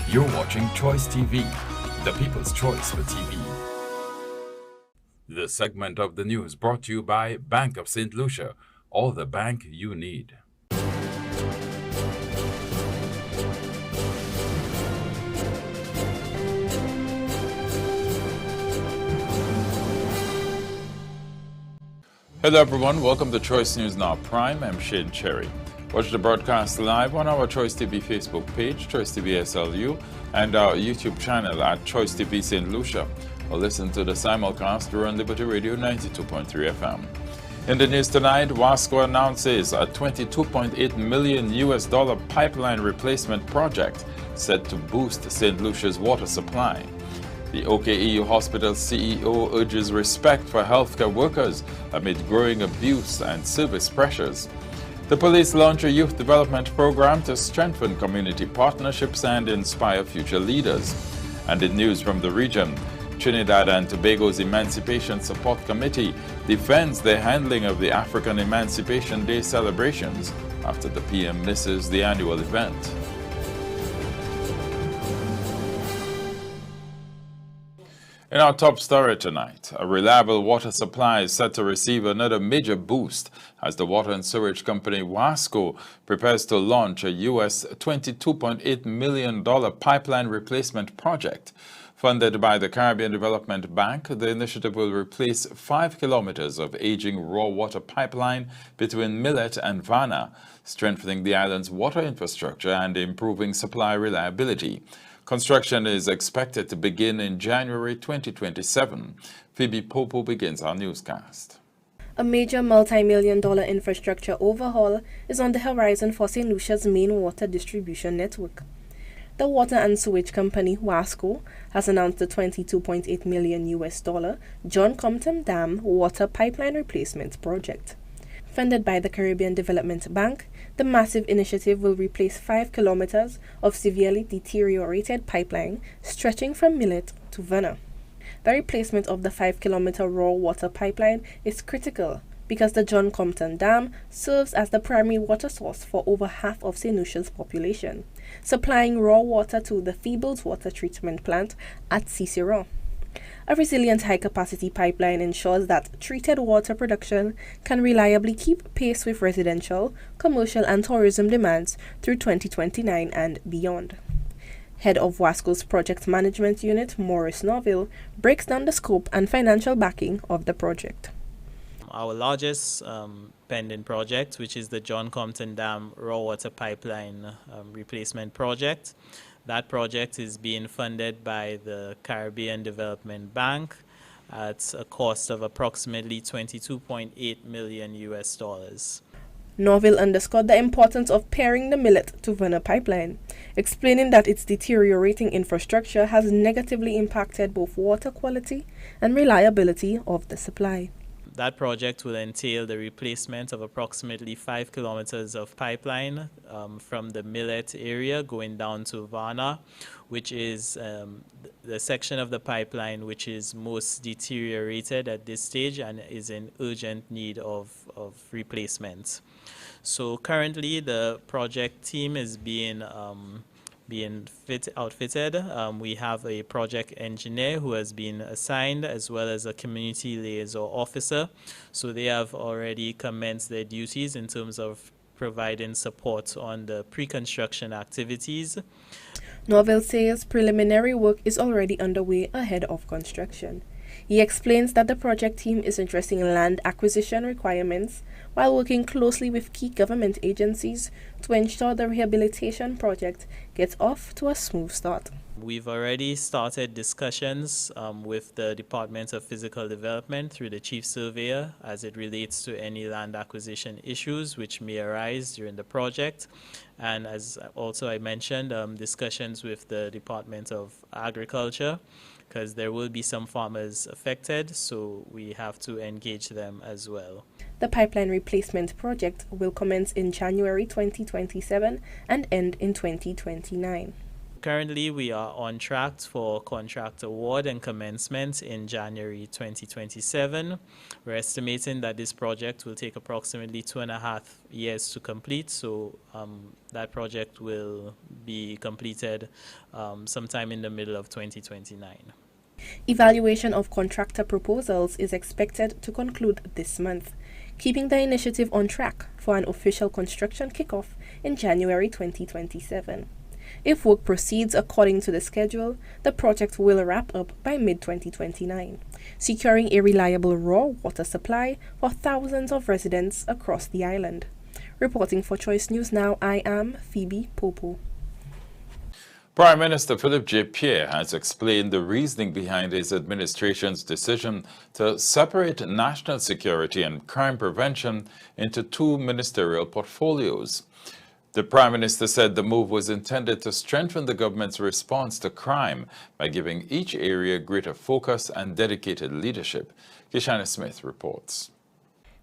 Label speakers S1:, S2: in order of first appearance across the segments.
S1: You're watching Choice TV, the people's choice for TV. This segment of the news brought to you by Bank of St. Lucia, all the bank you need.
S2: Hello everyone, welcome to Choice News Now Prime. I'm Shane Cherry. Watch the broadcast live on our Choice TV Facebook page, Choice TV SLU, and our YouTube channel at Choice TV St. Lucia, or listen to the simulcast on Liberty Radio 92.3 FM. In the news tonight, Wasco announces a $22.8 million pipeline replacement project set to boost St. Lucia's water supply. The OKEU Hospital CEO urges respect for healthcare workers amid growing abuse and service pressures. The police launch a youth development program to strengthen community partnerships and inspire future leaders. And in news from the region, Trinidad and Tobago's Emancipation Support Committee defends the handling of the African Emancipation Day celebrations after the PM misses the annual event. In our top story tonight, a reliable water supply is set to receive another major boost as the water and sewage company Wasco prepares to launch a US $22.8 million pipeline replacement project. Funded by the Caribbean Development Bank, the initiative will replace 5 kilometers of aging raw water pipeline between Millet and Vanna, strengthening the island's water infrastructure and improving supply reliability. Construction is expected to begin in January 2027. Phoebe Popo begins our newscast.
S3: A major multi-million-dollar infrastructure overhaul is on the horizon for St. Lucia's main water distribution network. The water and sewage company Wasco has announced the $22.8 million John Compton Dam water pipeline replacement project. Funded by the Caribbean Development Bank, the massive initiative will replace 5 kilometers of severely deteriorated pipeline stretching from Millet to Vanna. The replacement of the 5-kilometer raw water pipeline is critical because the John Compton Dam serves as the primary water source for over half of St. Lucia's population, supplying raw water to the Feebles Water Treatment Plant at Cicero. A resilient high-capacity pipeline ensures that treated water production can reliably keep pace with residential, commercial and tourism demands through 2029 and beyond. Head of Wasco's Project Management Unit, Maurice Norville, breaks down the scope and financial backing of the project.
S4: Our largest pending project, which is the John Compton Dam raw water pipeline replacement project. That project is being funded by the Caribbean Development Bank at a cost of approximately $22.8 million.
S3: Norville underscored the importance of pairing the Millet to Vanna pipeline, explaining that its deteriorating infrastructure has negatively impacted both water quality and reliability of the supply.
S4: That project will entail the replacement of approximately 5 kilometers of pipeline from the Millet area going down to Vanna, which is the section of the pipeline which is most deteriorated at this stage and is in urgent need of replacement. So currently the project team is being outfitted. We have a project engineer who has been assigned as well as a community liaison officer. So they have already commenced their duties in terms of providing support on the pre-construction activities.
S3: Norville says preliminary work is already underway ahead of construction. He explains that the project team is addressing land acquisition requirements while working closely with key government agencies to ensure the rehabilitation project gets off to a smooth start.
S4: We've already started discussions with the Department of Physical Development through the Chief Surveyor as it relates to any land acquisition issues which may arise during the project. And as also I mentioned, discussions with the Department of Agriculture, because there will be some farmers affected, so we have to engage them as well.
S3: The pipeline replacement project will commence in January 2027 and end in 2029.
S4: Currently, we are on track for contract award and commencement in January 2027. We're estimating that this project will take approximately 2.5 years to complete, so that project will be completed sometime in the middle of 2029.
S3: Evaluation of contractor proposals is expected to conclude this month, keeping the initiative on track for an official construction kickoff in January 2027. If work proceeds according to the schedule, the project will wrap up by mid-2029, securing a reliable raw water supply for thousands of residents across the island. Reporting for Choice News Now, I am Phoebe Popo.
S2: Prime Minister Philip J. Pierre has explained the reasoning behind his administration's decision to separate national security and crime prevention into two ministerial portfolios. The Prime Minister said the move was intended to strengthen the government's response to crime by giving each area greater focus and dedicated leadership. Kishana Smith reports.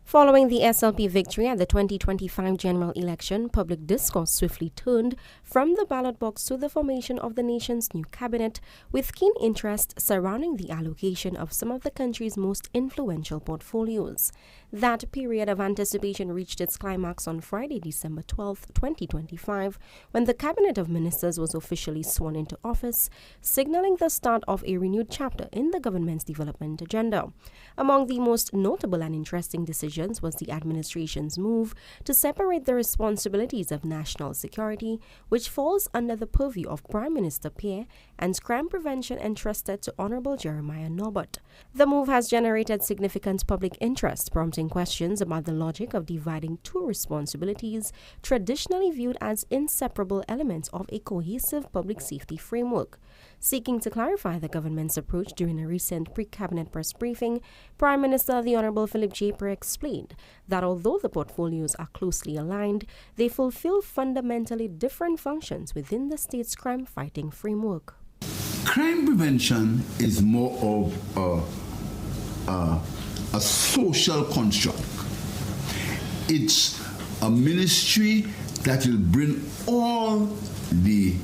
S5: Following the SLP victory at the 2025 general election, public discourse swiftly turned from the ballot box to the formation of the nation's new cabinet, with keen interest surrounding the allocation of some of the country's most influential portfolios. That period of anticipation reached its climax on Friday, December 12, 2025, when the Cabinet of Ministers was officially sworn into office, signaling the start of a renewed chapter in the government's development agenda. Among the most notable and interesting decisions was the administration's move to separate the responsibilities of national security, which falls under the purview of Prime Minister Pierre, and crime prevention entrusted to Honorable Jeremiah Norbert. The move has generated significant public interest, prompting questions about the logic of dividing two responsibilities traditionally viewed as inseparable elements of a cohesive public safety framework. Seeking to clarify the government's approach during a recent pre-cabinet press briefing, Prime Minister the Honorable Philip J. Pierre explained that although the portfolios are closely aligned, they fulfill fundamentally different functions within the state's crime-fighting framework.
S6: Crime prevention is more of a social construct. It's a ministry that will bring all the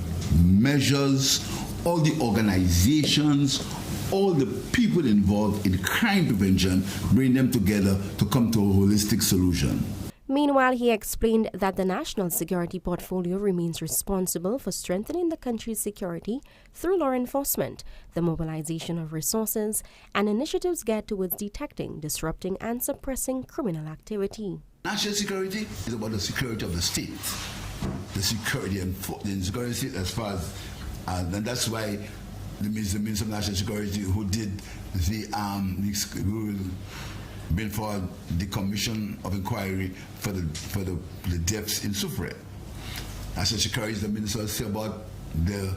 S6: measures, all the organizations, all the people involved in crime prevention, bring them together to come to a holistic solution.
S5: Meanwhile, he explained that the national security portfolio remains responsible for strengthening the country's security through law enforcement, the mobilization of resources, and initiatives geared towards detecting, disrupting, and suppressing criminal activity.
S6: National security is about the security of the state, the security and the security as far as, and that's why the Minister of National Security, who did who been for the commission of inquiry for the deaths in Sufre. National Security is the minister say about the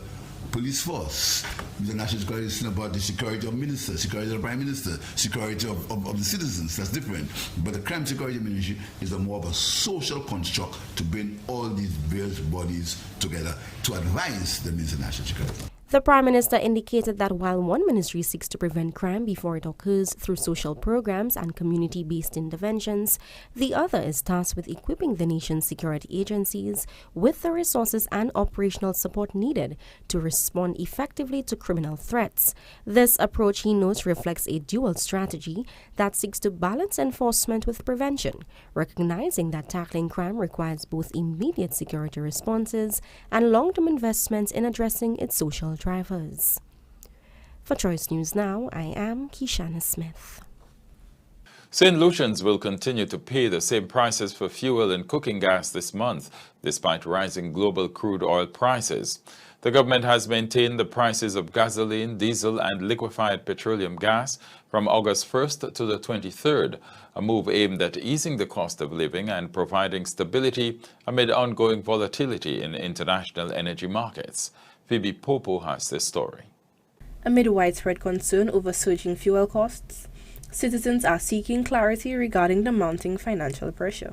S6: police force. The National Security is about the security of ministers, security of the Prime Minister, security of the citizens. That's different. But the Crime Security Ministry is more of a social construct to bring all these various bodies together to advise the Minister of National Security.
S5: The Prime Minister indicated that while one ministry seeks to prevent crime before it occurs through social programs and community-based interventions, the other is tasked with equipping the nation's security agencies with the resources and operational support needed to respond effectively to criminal threats. This approach, he notes, reflects a dual strategy that seeks to balance enforcement with prevention, recognizing that tackling crime requires both immediate security responses and long-term investments in addressing its social drivers. For Choice News Now, I am Kishana Smith.
S2: St. Lucians will continue to pay the same prices for fuel and cooking gas this month, despite rising global crude oil prices. The government has maintained the prices of gasoline, diesel, and liquefied petroleum gas from August 1st to the 23rd, a move aimed at easing the cost of living and providing stability amid ongoing volatility in international energy markets. Phoebe Popo has this story.
S3: Amid widespread concern over surging fuel costs, citizens are seeking clarity regarding the mounting financial pressure.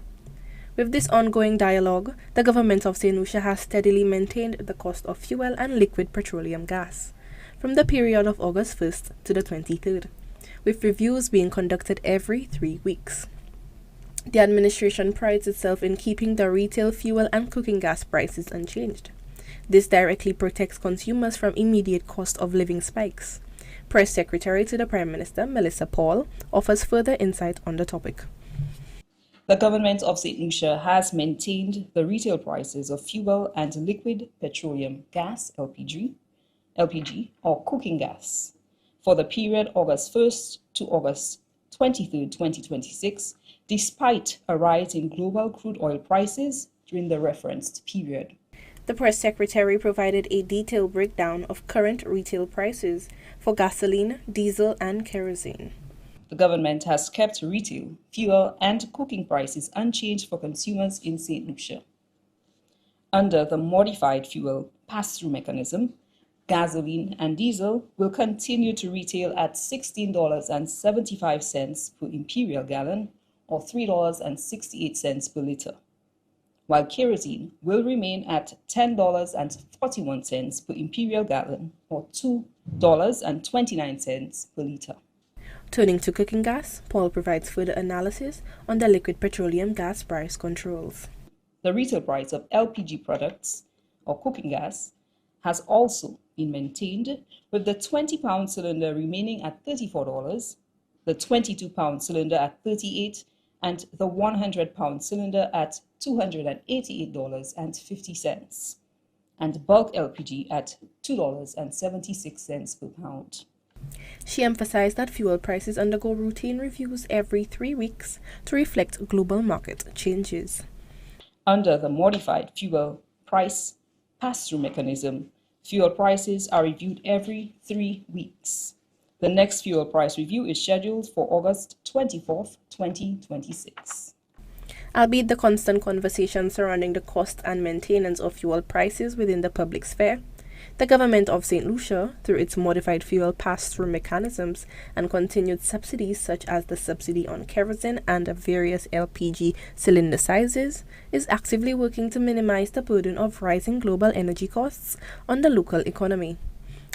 S3: With this ongoing dialogue, the government of St. Lucia has steadily maintained the cost of fuel and liquid petroleum gas from the period of August 1st to the 23rd, with reviews being conducted every 3 weeks. The administration prides itself in keeping the retail fuel and cooking gas prices unchanged. This directly protects consumers from immediate cost of living spikes. Press Secretary to the Prime Minister, Melissa Paul, offers further insight on the topic.
S7: The government of St. Lucia has maintained the retail prices of fuel and liquid petroleum gas, LPG or cooking gas, for the period August 1st to August 23rd, 2026, despite a rise in global crude oil prices during the referenced period.
S3: The Press Secretary provided a detailed breakdown of current retail prices for gasoline, diesel, and kerosene.
S7: The government has kept retail, fuel, and cooking prices unchanged for consumers in St. Lucia. Under the modified fuel pass-through mechanism, gasoline and diesel will continue to retail at $16.75 per imperial gallon or $3.68 per liter, while kerosene will remain at $10.41 per imperial gallon or $2.29 per liter.
S3: Turning to cooking gas, Paul provides further analysis on the liquid petroleum gas price controls.
S7: The retail price of LPG products or cooking gas has also been maintained, with the 20-pound cylinder remaining at $34, the 22-pound cylinder at $38, and the 100-pound cylinder at $288.50, and bulk LPG at $2.76 per pound.
S3: She emphasized that fuel prices undergo routine reviews every 3 weeks to reflect global market changes.
S7: Under the modified fuel price pass-through mechanism, fuel prices are reviewed every 3 weeks. The next fuel price review is scheduled for August 24th, 2026.
S3: Albeit the constant conversation surrounding the cost and maintenance of fuel prices within the public sphere, the government of St. Lucia, through its modified fuel pass-through mechanisms and continued subsidies such as the subsidy on kerosene and various LPG cylinder sizes, is actively working to minimize the burden of rising global energy costs on the local economy.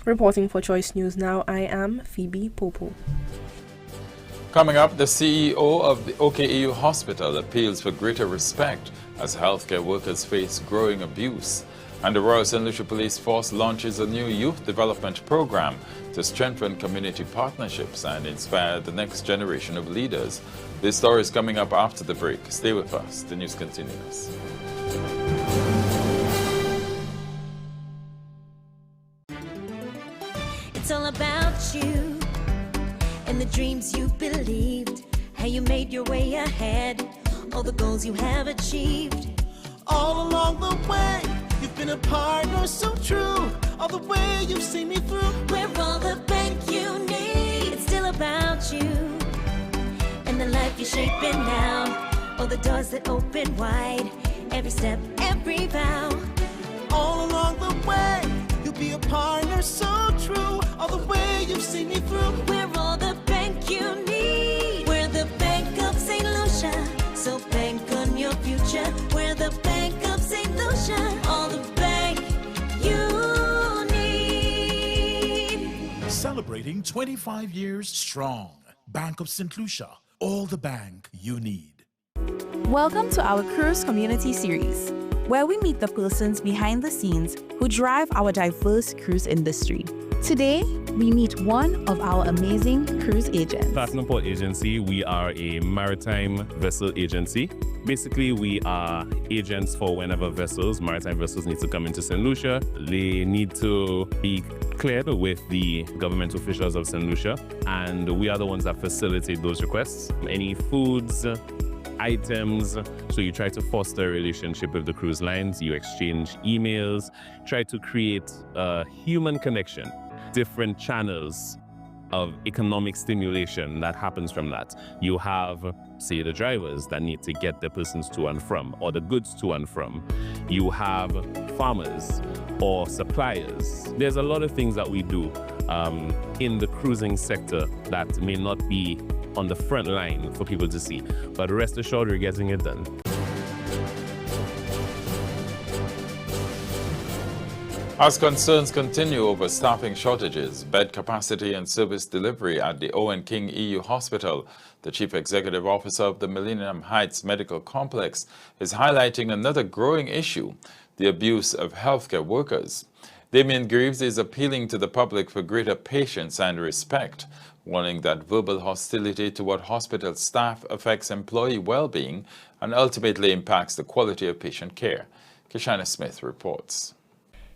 S3: Reporting for Choice News Now, I am Phoebe Popo.
S2: Coming up, the CEO of the OKEU Hospital appeals for greater respect as healthcare workers face growing abuse. And the Royal St. Lucia Police Force launches a new youth development program to strengthen community partnerships and inspire the next generation of leaders. This story is coming up after the break. Stay with us. The news continues.
S8: It's all about you and the dreams you believed, how you made your way ahead, all the goals you have achieved.
S9: All along the way, you've been a partner so true. All the way you've seen me through.
S8: We're all the bank you need. It's still about you and the life you're shaping now. All the doors that open wide, every step, every vow.
S9: All along the way, you'll be a partner so true. All the way you've seen me through.
S8: We're all the bank you need. We're the Bank of St. Lucia, so bank on your future. We're the Bank of St. Lucia, all the bank you need.
S10: Celebrating 25 years strong. Bank of St. Lucia, all the bank you need.
S11: Welcome to our Cruise Community Series, where we meet the persons behind the scenes who drive our diverse cruise industry. Today, we meet one of our amazing cruise agents.
S12: Platinum Port Agency, we are a maritime vessel agency. Basically, we are agents for whenever maritime vessels need to come into St. Lucia. They need to be cleared with the government officials of St. Lucia, and we are the ones that facilitate those requests. Any foods, items, so you try to foster a relationship with the cruise lines, you exchange emails, try to create a human connection, different channels of economic stimulation that happens from that. You have, say, the drivers that need to get the persons to and from, or the goods to and from. You have farmers or suppliers. There's a lot of things that we do in the cruising sector that may not be on the front line for people to see, but rest assured we're getting it done.
S2: As concerns continue over staffing shortages, bed capacity and service delivery at the Owen King EU Hospital, the Chief Executive Officer of the Millennium Heights Medical Complex is highlighting another growing issue, the abuse of healthcare workers. Damien Greaves is appealing to the public for greater patience and respect, warning that verbal hostility toward hospital staff affects employee well-being and ultimately impacts the quality of patient care. Kishana Smith reports.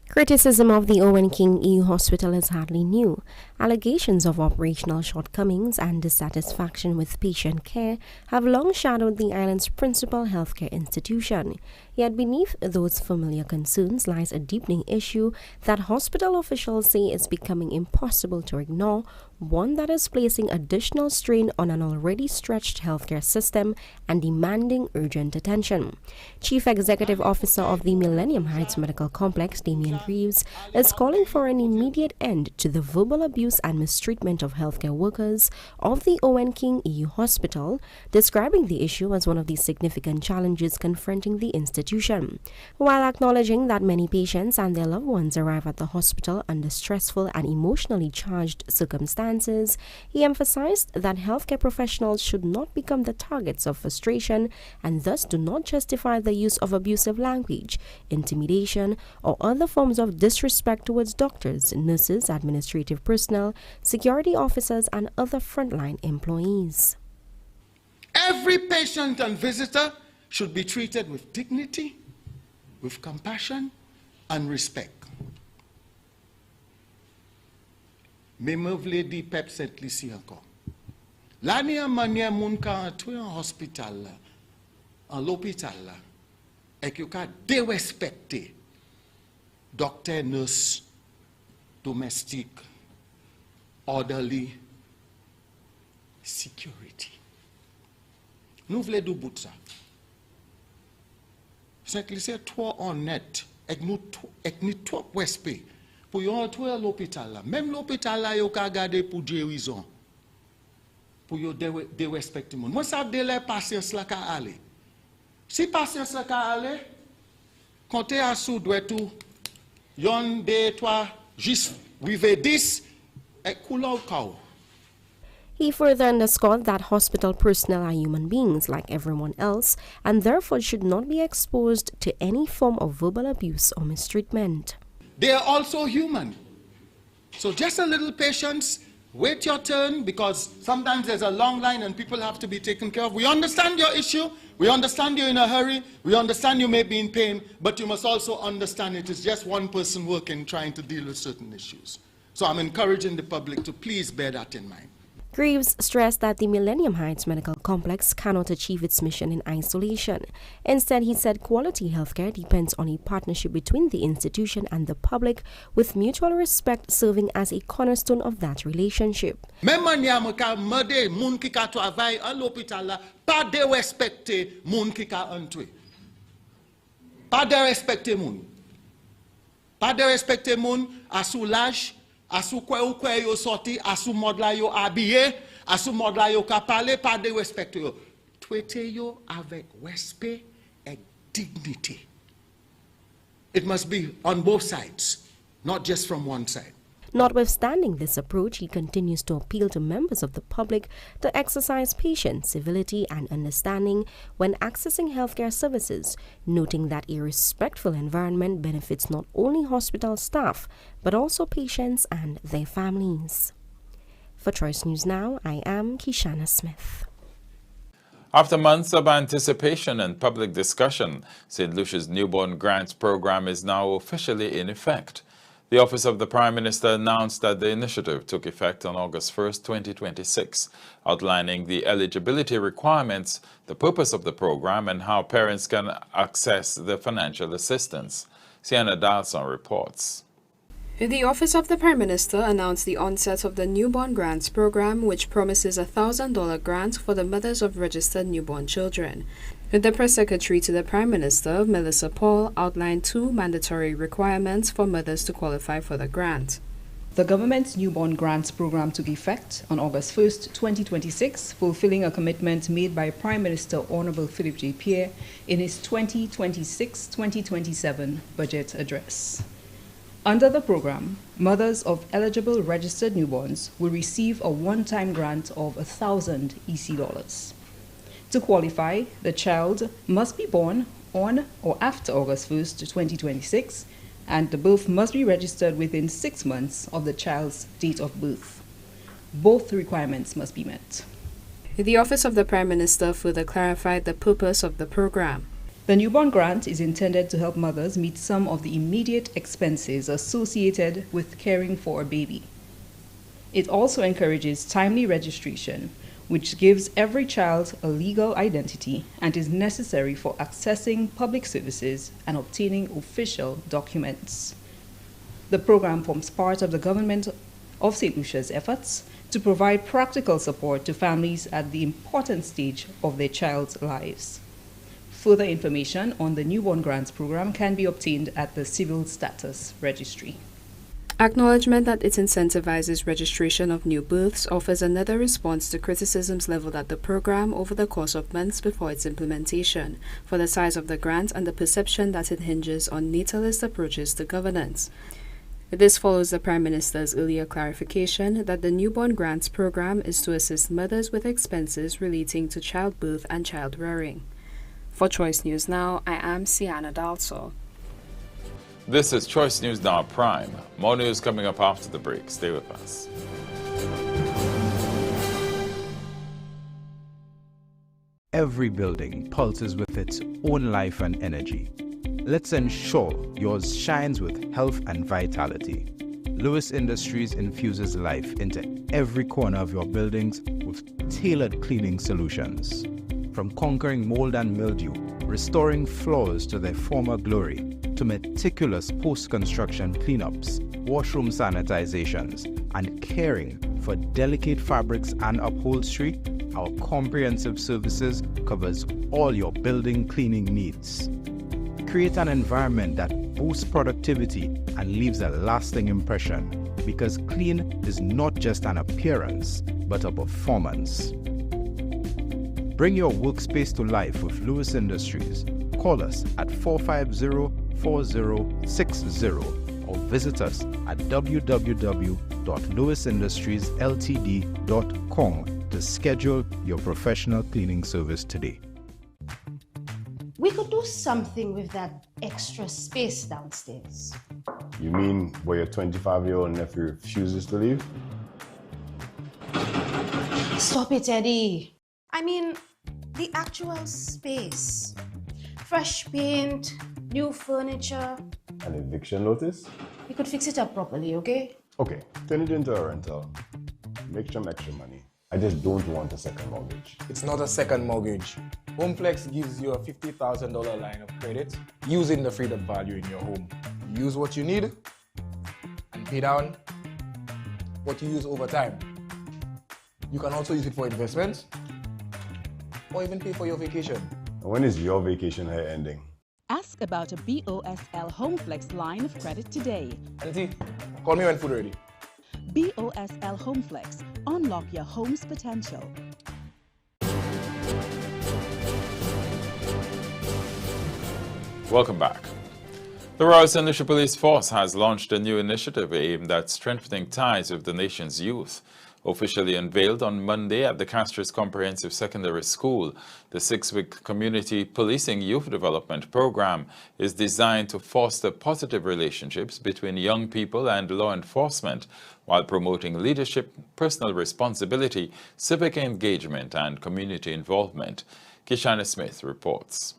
S5: Criticism of the Owen King EU Hospital is hardly new. Allegations of operational shortcomings and dissatisfaction with patient care have long shadowed the island's principal healthcare institution. Yet beneath those familiar concerns lies a deepening issue that hospital officials say is becoming impossible to ignore, one that is placing additional strain on an already stretched healthcare system and demanding urgent attention. Chief Executive Officer of the Millennium Heights Medical Complex, Damien Greaves, is calling for an immediate end to the verbal abuse and mistreatment of healthcare workers of the Owen King EU Hospital, describing the issue as one of the significant challenges confronting the institution. While acknowledging that many patients and their loved ones arrive at the hospital under stressful and emotionally charged circumstances, he emphasized that healthcare professionals should not become the targets of frustration and thus do not justify the use of abusive language, intimidation, or other forms of disrespect towards doctors, nurses, administrative personnel, security officers, and other frontline employees.
S13: Every patient and visitor should be treated with dignity, with compassion, and respect. Mais me vle di pep set li si ankon. L'année manière moun ka entrer en hospital la, en l'hôpital la, et yo ka dérespecter docteur, nurse, domestique, orderly, security. Nous voulons du bout de ça. C'est que c'est trop honnête et nous trop respect pour y entrer à l'hôpital là. Même l'hôpital là, yo ka garder pour guérison. Pour yo dérespecter monde. Moi ça de les patience là ka aller. Si patience là ka aller, compter à sous doit tout. Yon 2 3 juste rive 10 et couleur kaw.
S5: He further underscored that hospital personnel are human beings like everyone else and therefore should not be exposed to any form of verbal abuse or mistreatment.
S13: They are also human. So just a little patience, wait your turn, because sometimes there's a long line and people have to be taken care of. We understand your issue, we understand you're in a hurry, we understand you may be in pain, but you must also understand it is just one person working trying to deal with certain issues. So I'm encouraging the public to please bear that in mind.
S5: Greaves stressed that the Millennium Heights Medical Complex cannot achieve its mission in isolation. Instead, he said quality healthcare depends on a partnership between the institution and the public, with mutual respect serving as a cornerstone of that relationship.
S13: Même manière me ka mede moun ki ka travaille à l'hôpital là, pas de respecter moun ki ka entrer. Pas de respecter moun. Pas de respecter moun à soulage. Asou kwe ou kwe yo sorti, asou mod la yo habillé, asou mod la yo ka parler, pas de respect yo. Traiter yo avec respect et dignity. It must be on both sides, not just from one side.
S5: Notwithstanding this approach, he continues to appeal to members of the public to exercise patience, civility, and understanding when accessing healthcare services, noting that a respectful environment benefits not only hospital staff, but also patients and their families. For Choice News Now, I am Kishana Smith.
S2: After months of anticipation and public discussion, St. Lucia's Newborn Grants Program is now officially in effect. The Office of the Prime Minister announced that the initiative took effect on August 1, 2026, outlining the eligibility requirements, the purpose of the program, and how parents can access the financial assistance. Sienna Dalson reports.
S14: The Office of the Prime Minister announced the onset of the Newborn Grants Program, which promises a $1,000 grant for the mothers of registered newborn children. The Press Secretary to the Prime Minister, Melissa Paul, outlined 2 mandatory requirements for mothers to qualify for the grant.
S7: The government's Newborn Grants Program took effect on August 1, 2026, fulfilling a commitment made by Prime Minister Honorable Philip J. Pierre in his 2026-2027 budget address. Under the program, mothers of eligible registered newborns will receive a one-time grant of $1,000 EC. To qualify, the child must be born on or after August 1st, 2026, and the birth must be registered within 6 months of the child's date of birth. Both requirements must be met.
S14: The Office of the Prime Minister further clarified the purpose of the program.
S7: The newborn grant is intended to help mothers meet some of the immediate expenses associated with caring for a baby. It also encourages timely registration, which gives every child a legal identity and is necessary for accessing public services and obtaining official documents. The program forms part of the government of St. Lucia's efforts to provide practical support to families at the important stage of their child's lives. Further information on the Newborn Grants Program can be obtained at the Civil Status Registry.
S14: Acknowledgement that it incentivizes registration of new births offers another response to criticisms leveled at the program over the course of months before its implementation, for the size of the grant and the perception that it hinges on natalist approaches to governance. This follows the Prime Minister's earlier clarification that the Newborn Grants Program is to assist mothers with expenses relating to childbirth and child-rearing. For Choice News Now, I am Sienna Dalso.
S2: This is Choice News Now Prime. More news coming up after the break. Stay with us.
S15: Every building pulses with its own life and energy. Let's ensure yours shines with health and vitality. Lewis Industries infuses life into every corner of your buildings with tailored cleaning solutions. From conquering mold and mildew, restoring floors to their former glory, to meticulous post-construction cleanups, washroom sanitizations, and caring for delicate fabrics and upholstery, our comprehensive services covers all your building cleaning needs. Create an environment that boosts productivity and leaves a lasting impression, because clean is not just an appearance, but a performance. Bring your workspace to life with Lewis Industries. Call us at 450-4060 or visit us at www.lewisindustries.ltd.com to schedule your professional cleaning service today.
S16: We could do something with that extra space downstairs.
S17: You mean where your 25-year-old nephew refuses to leave?
S16: Stop it, Eddie. I mean, the actual space. Fresh paint, new furniture.
S17: An eviction notice?
S16: We could fix it up properly, okay?
S17: Okay, turn it into a rental. Make some extra money. I just don't want a second mortgage.
S18: It's not a second mortgage. HomeFlex gives you a $50,000 line of credit using the freed up value in your home. You use what you need and pay down what you use over time. You can also use it for investments or even pay for your vacation.
S17: And when is your vacation here ending?
S19: Ask about a BOSL HomeFlex line of credit today.
S18: Auntie, call me when food ready.
S19: BOSL HomeFlex. Unlock your home's potential.
S2: Welcome back. The Royal St. Lucia Police Force has launched a new initiative aimed at strengthening ties with the nation's youth. Officially unveiled on Monday at the Castries Comprehensive Secondary School, the 6-week Community Policing Youth Development Program is designed to foster positive relationships between young people and law enforcement while promoting leadership, personal responsibility, civic engagement, and community involvement. Kishana Smith reports.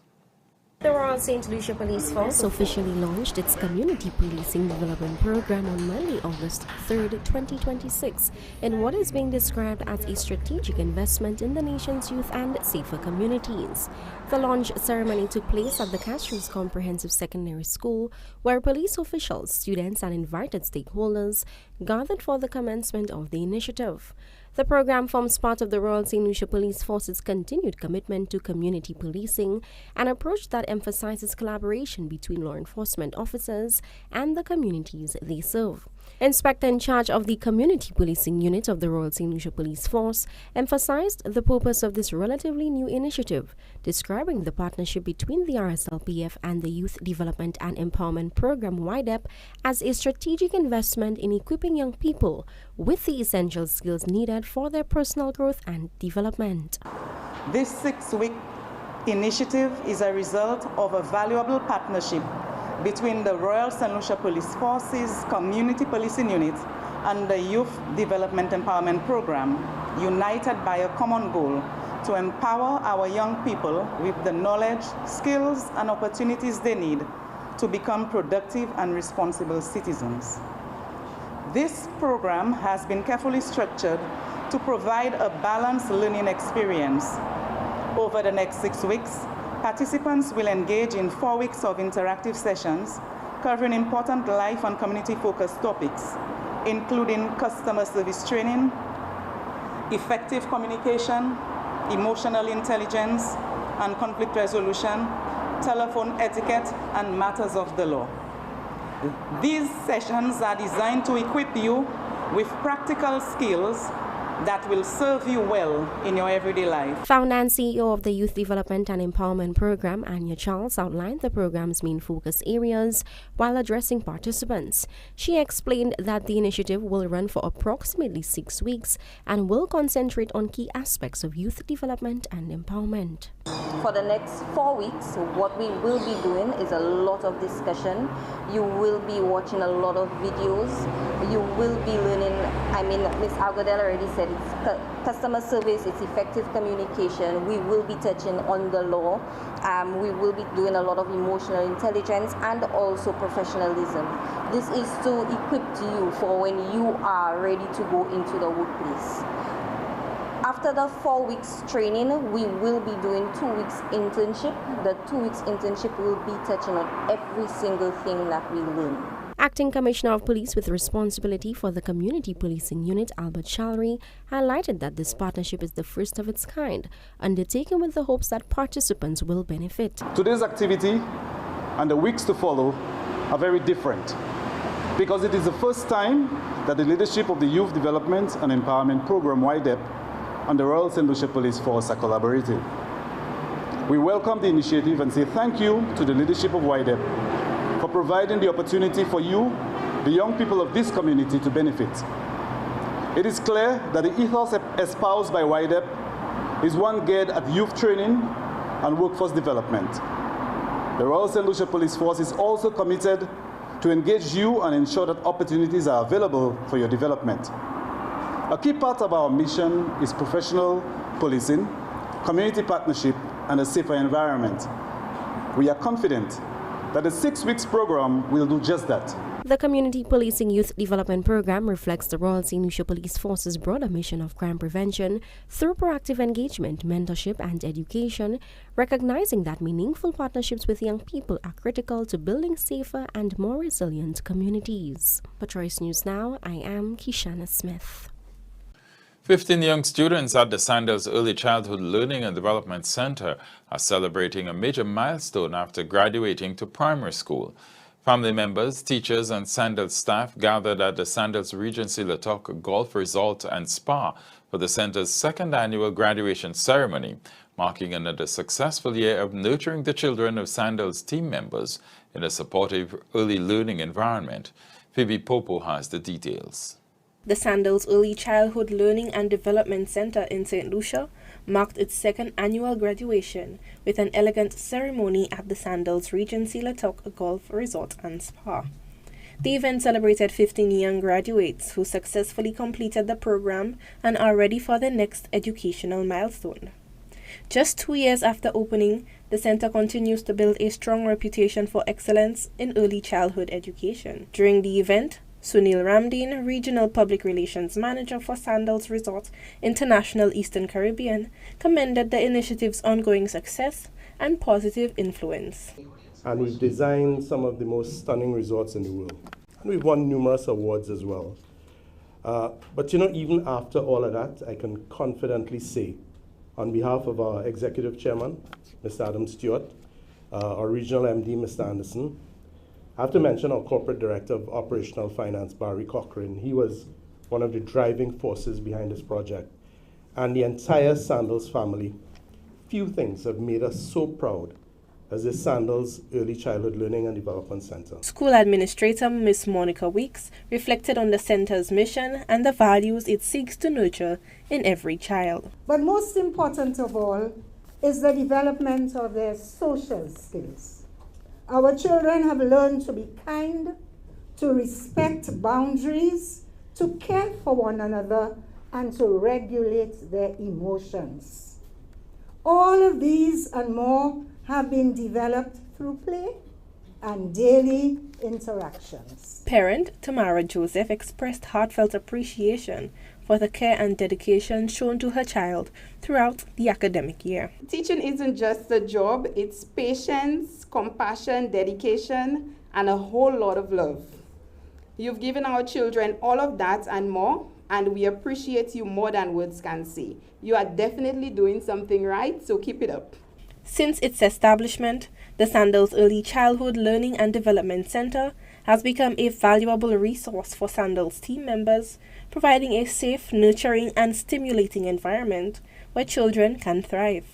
S5: The Royal St. Lucia Police Force officially launched its Community Policing Development Program on Monday, August 3, 2026, in what is being described as a strategic investment in the nation's youth and safer communities. The launch ceremony took place at the Castries Comprehensive Secondary School, where police officials, students, and invited stakeholders gathered for the commencement of the initiative. The program forms part of the Royal St. Lucia Police Force's continued commitment to community policing, an approach that emphasizes collaboration between law enforcement officers and the communities they serve. Inspector in charge of the Community Policing Unit of the Royal St. Lucia Police Force emphasized the purpose of this relatively new initiative, describing the partnership between the RSLPF and the Youth Development and Empowerment Program YDEP as a strategic investment in equipping young people with the essential skills needed for their personal growth and development.
S20: This 6-week initiative is a result of a valuable partnership between the Royal St. Lucia Police Forces Community Policing Unit and the Youth Development Empowerment Program, united by a common goal to empower our young people with the knowledge, skills, and opportunities they need to become productive and responsible citizens. This program has been carefully structured to provide a balanced learning experience. Over the next 6 weeks, participants will engage in 4 weeks of interactive sessions covering important life and community-focused topics, including customer service training, effective communication, emotional intelligence and conflict resolution, telephone etiquette, and matters of the law. These sessions are designed to equip you with practical skills that will serve you well in your everyday life.
S5: Founder and CEO of the Youth Development and Empowerment Program, Anya Charles, outlined the program's main focus areas while addressing participants. She explained that the initiative will run for approximately 6 weeks and will concentrate on key aspects of youth development and empowerment.
S21: For the next 4 weeks, what we will be doing is a lot of discussion. You will be watching a lot of videos. You will be learning, Ms. Algodel already said it's customer service, it's effective communication. We will be touching on the law. We will be doing a lot of emotional intelligence and also professionalism. This is to equip you for when you are ready to go into the workplace. After the 4 weeks training, we will be doing 2 weeks internship. The 2 weeks internship will be touching on every single thing that we learn.
S5: Acting Commissioner of Police with responsibility for the Community Policing Unit, Albert Shalry, highlighted that this partnership is the first of its kind, undertaken with the hopes that participants will benefit.
S22: Today's activity and the weeks to follow are very different because it is the first time that the leadership of the Youth Development and Empowerment Program, YDEP, and the Royal St. Lucia Police Force are collaborating. We welcome the initiative and say thank you to the leadership of YDEP for providing the opportunity for you, the young people of this community, to benefit. It is clear that the ethos espoused by YDEP is one geared at youth training and workforce development. The Royal St. Lucia Police Force is also committed to engage you and ensure that opportunities are available for your development. A key part of our mission is professional policing, community partnership, and a safer environment. We are confident that the 6 weeks program will do just that.
S5: The Community Policing Youth Development Program reflects the Royal St. Lucia Police Force's broader mission of crime prevention through proactive engagement, mentorship, and education, recognizing that meaningful partnerships with young people are critical to building safer and more resilient communities. For Choice News Now, I am Kishana Smith.
S2: 15 young students at the Sandals Early Childhood Learning and Development Center are celebrating a major milestone after graduating to primary school. Family members, teachers, and Sandals staff gathered at the Sandals Regency Latok Golf Resort and Spa for the center's second annual graduation ceremony, marking another successful year of nurturing the children of Sandals team members in a supportive early learning environment. Phoebe Popo has the details.
S3: The Sandals Early Childhood Learning and Development Center in St. Lucia marked its second annual graduation with an elegant ceremony at the Sandals Regency Latok Golf Resort and Spa. The event celebrated 15 young graduates who successfully completed the program and are ready for their next educational milestone. Just 2 years after opening, the center continues to build a strong reputation for excellence in early childhood education. During the event, Sunil Ramdeen, Regional Public Relations Manager for Sandals Resort International Eastern Caribbean, commended the initiative's ongoing success and positive influence.
S23: And we've designed some of the most stunning resorts in the world. And we've won numerous awards as well. But even after all of that, I can confidently say, on behalf of our Executive Chairman, Mr. Adam Stewart, our Regional MD, Mr. Anderson, I have to mention our Corporate Director of Operational Finance, Barry Cochran. He was one of the driving forces behind this project. And the entire Sandals family. Few things have made us so proud as the Sandals Early Childhood Learning and Development Center.
S3: School Administrator Ms. Monica Weeks reflected on the center's mission and the values it seeks to nurture in every child.
S24: But most important of all,
S1: is the development of their social skills. Our children have learned to be kind, to respect boundaries, to care for one another, and to regulate their emotions. All of these and more have been developed through play and daily interactions.
S3: Parent Tamara Joseph expressed heartfelt appreciation for the care and dedication shown to her child throughout the academic year.
S4: Teaching isn't just a job, it's patience, compassion, dedication, and a whole lot of love. You've given our children all of that and more, and we appreciate you more than words can say. You are definitely doing something right, so keep it up.
S3: Since its establishment, the Sandals Early Childhood Learning and Development Center has become a valuable resource for Sandals team members, providing a safe, nurturing, and stimulating environment where children can thrive.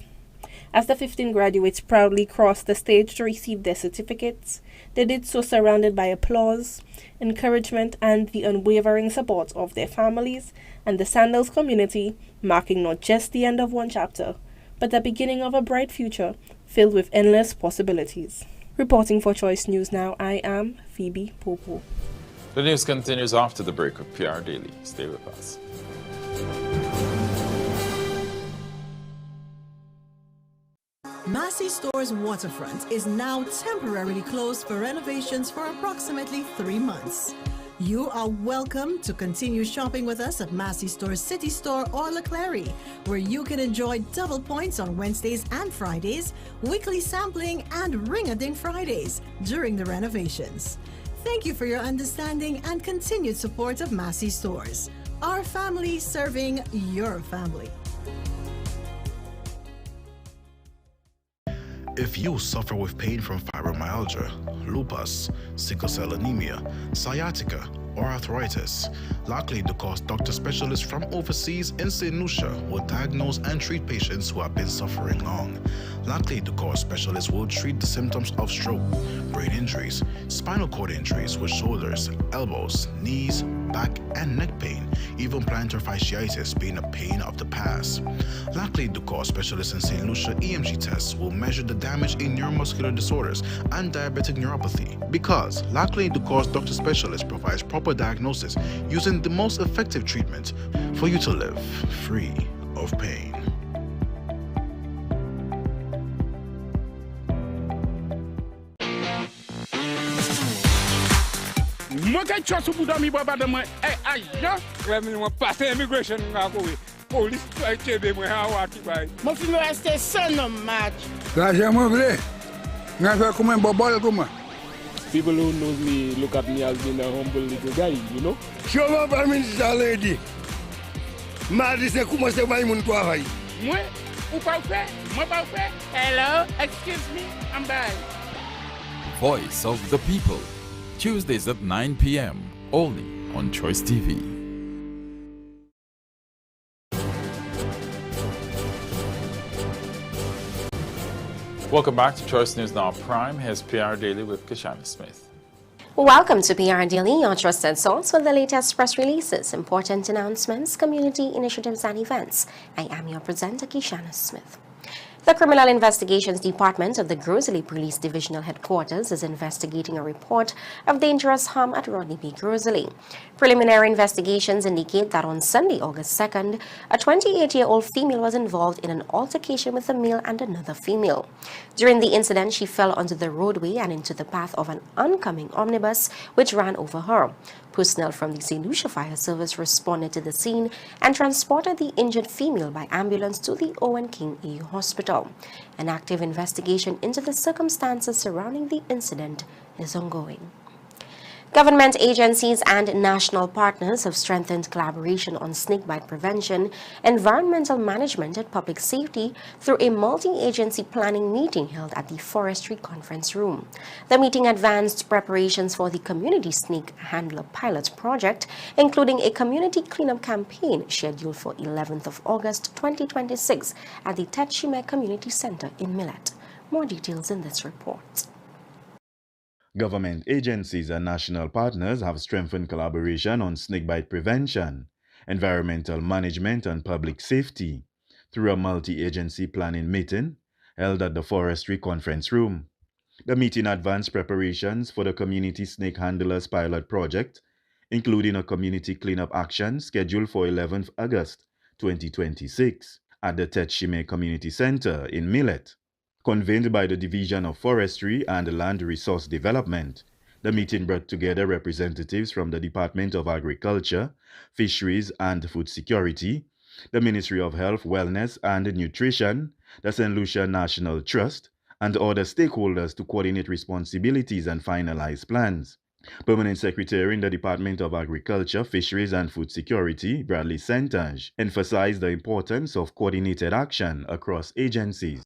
S3: As the 15 graduates proudly crossed the stage to receive their certificates, they did so surrounded by applause, encouragement, and the unwavering support of their families and the Sandals community, marking not just the end of one chapter, but the beginning of a bright future filled with endless possibilities. Reporting for Choice News Now, I am Phoebe Popo.
S2: The news continues after the break of PR Daily. Stay with us.
S6: Massey Stores Waterfront is now temporarily closed for renovations for approximately 3 months. You are welcome to continue shopping with us at Massey Stores City Store or Leclerc, where you can enjoy double points on Wednesdays and Fridays, weekly sampling, and ring-a-ding Fridays during the renovations. Thank you for your understanding and continued support of Massey Stores. Our family serving your family.
S10: If you suffer with pain from fibromyalgia, lupus, sickle cell anemia, sciatica, or arthritis, Lockley DeCoste doctor specialists from overseas in St. Lucia will diagnose and treat patients who have been suffering long. Lockley DeCoste specialists will treat the symptoms of stroke, brain injuries, spinal cord injuries with shoulders, elbows, knees, back, and neck pain, even plantar fasciitis being a pain of the past. Lockley DeCoste specialists in St. Lucia EMG tests will measure the damage in neuromuscular disorders and diabetic neuropathy, because Lockley DeCoste doctor specialist provides proper diagnosis using the most effective treatment for you to live free of pain.
S24: Moka chosu buda mi baba de mo aja remi mo passe immigration nga ko we police try chebe mo ha wa ti bai mo fi me rester seul no match
S25: la jamo bre nga fa comme un bobol comme
S24: people who knows me look at me as being a humble little guy, you know.
S25: Choma ba mi lady ma di se kuma se ba mun to afai
S24: moi ou pas fait moi pas fait hello excuse me I'm back.
S2: Voice of the People, Tuesdays at 9 p.m. only on Choice TV. Welcome back to Choice News Now Prime. Here's PR Daily with Kishana Smith.
S5: Welcome to PR Daily, your trusted source for the latest press releases, important announcements, community initiatives, and events. I am your presenter, Kishana Smith. The Criminal Investigations Department of the Grosley Police Divisional Headquarters is investigating a report of dangerous harm at Rodney B. Grosley. Preliminary investigations indicate that on Sunday, August 2nd, a 28-year-old female was involved in an altercation with a male and another female. During the incident, she fell onto the roadway and into the path of an oncoming omnibus, which ran over her. Personnel from the St. Lucia Fire Service responded to the scene and transported the injured female by ambulance to the Owen King AU Hospital. An active investigation into the circumstances surrounding the incident is ongoing. Government agencies and national partners have strengthened collaboration on snakebite prevention, environmental management, and public safety through a multi-agency planning meeting held at the Forestry Conference Room. The meeting advanced preparations for the Community Snake Handler Pilot Project, including a community cleanup campaign scheduled for 11th of August 2026 at the Tetshime Community Center in Millet. More details in this report.
S26: Government agencies and national partners have strengthened collaboration on snakebite prevention, environmental management, and public safety through a multi-agency planning meeting held at the Forestry Conference Room. The meeting advanced preparations for the Community Snake Handlers Pilot Project, including a community cleanup action scheduled for 11th August 2026 at the Tetshime Community Center in Millet. Convened by the Division of Forestry and Land Resource Development, the meeting brought together representatives from the Department of Agriculture, Fisheries and Food Security, the Ministry of Health, Wellness and Nutrition, the St. Lucia National Trust, and other stakeholders to coordinate responsibilities and finalize plans. Permanent Secretary in the Department of Agriculture, Fisheries and Food Security, Bradley Sentage, emphasized the importance of coordinated action across agencies.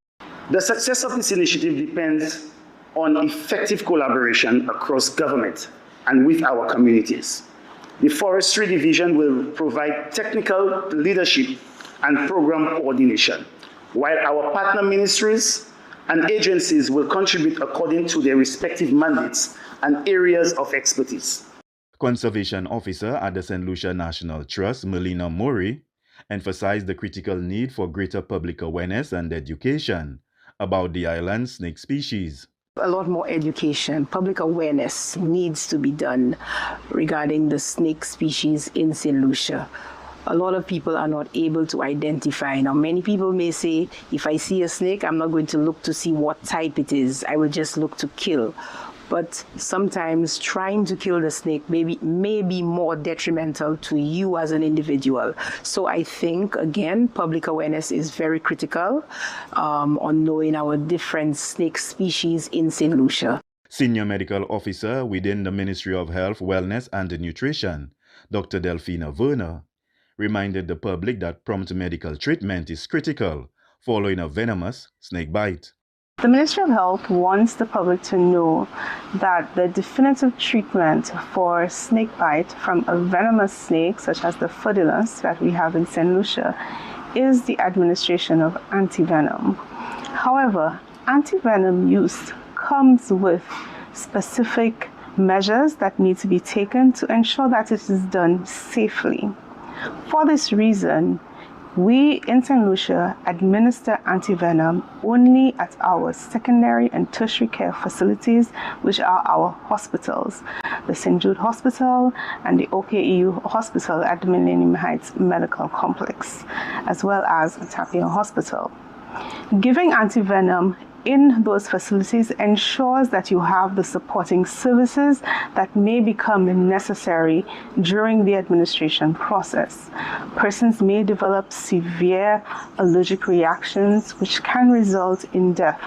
S7: The success of this initiative depends on effective collaboration across government and with our communities. The Forestry Division will provide technical leadership and program coordination, while our partner ministries and agencies will contribute according to their respective mandates and areas of expertise.
S26: Conservation Officer at the St. Lucia National Trust, Melina Murray, emphasized the critical need for greater public awareness and education about the island's snake species.
S8: A lot more education, public awareness needs to be done regarding the snake species in St. Lucia. A lot of people are not able to identify. Now, many people may say, if I see a snake, I'm not going to look to see what type it is. I will just look to kill. But sometimes trying to kill the snake may be more detrimental to you as an individual. So I think, again, public awareness is very critical on knowing our different snake species in St. Lucia.
S26: Senior Medical Officer within the Ministry of Health, Wellness and Nutrition, Dr. Delphina Werner, reminded the public that prompt medical treatment is critical following a venomous snake bite.
S9: The Ministry of Health wants the public to know that the definitive treatment for snake bite from a venomous snake, such as the Fudulus that we have in St. Lucia, is the administration of antivenom. However, antivenom use comes with specific measures that need to be taken to ensure that it is done safely. For this reason, we in St. Lucia administer antivenom only at our secondary and tertiary care facilities, which are our hospitals, the St. Jude Hospital and the OKEU Hospital at the Millennium Heights Medical Complex, as well as Tapia Hospital. Giving antivenom in those facilities ensures that you have the supporting services that may become necessary during the administration process. Persons may develop severe allergic reactions which can result in death.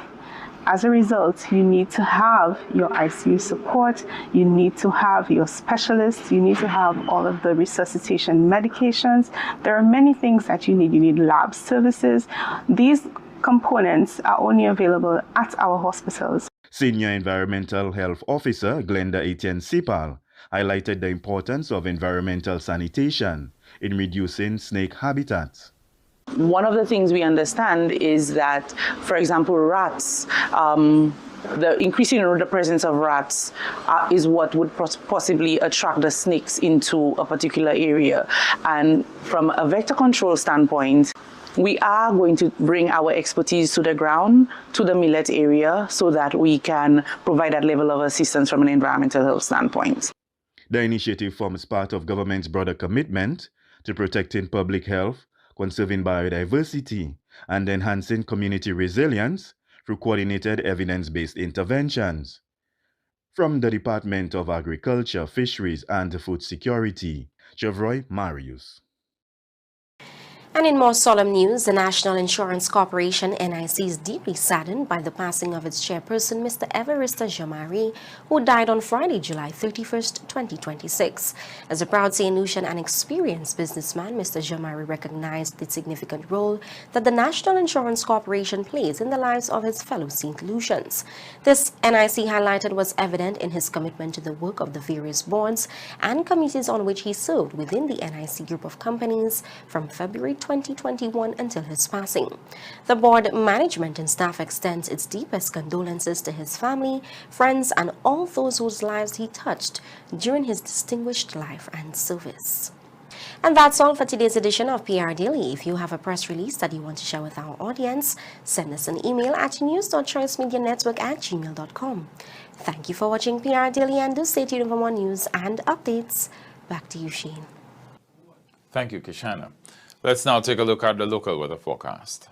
S9: As a result, you need to have your ICU support, you need to have your specialists, you need to have all of the resuscitation medications. There are many things that you need. You need lab services. These components are only available at our hospitals.
S26: Senior Environmental Health Officer Glenda Etienne Sipal highlighted the importance of environmental sanitation in reducing snake habitats.
S11: One of the things we understand is that, for example, rats, the increasing the presence of rats is what would possibly attract the snakes into a particular area. And from a vector control standpoint, we are going to bring our expertise to the ground, to the Millet area, so that we can provide that level of assistance from an environmental health standpoint.
S26: The initiative forms part of government's broader commitment to protecting public health, conserving biodiversity, and enhancing community resilience through coordinated evidence-based interventions. From the Department of Agriculture, Fisheries and Food Security, Chevroy Marius.
S5: And in more solemn news, the National Insurance Corporation, NIC, is deeply saddened by the passing of its chairperson, Mr. Evarista Jamari, who died on Friday, July 31st, 2026. As a proud St. Lucian and experienced businessman, Mr. Jamari recognized the significant role that the National Insurance Corporation plays in the lives of his fellow St. Lucians. This, NIC highlighted, was evident in his commitment to the work of the various boards and committees on which he served within the NIC group of companies from February 2021 until his passing. The board, management and staff extends its deepest condolences to his family, friends, and all those whose lives he touched during his distinguished life and service. And that's all for today's edition of PR Daily. If you have a press release that you want to share with our audience, send us an email at news.choicemedianetwork@gmail.com. Thank you for watching PR Daily, and do stay tuned for more news and updates. Back to you, Shane.
S2: Thank you, Kishana. Let's now take a look at the local weather forecast.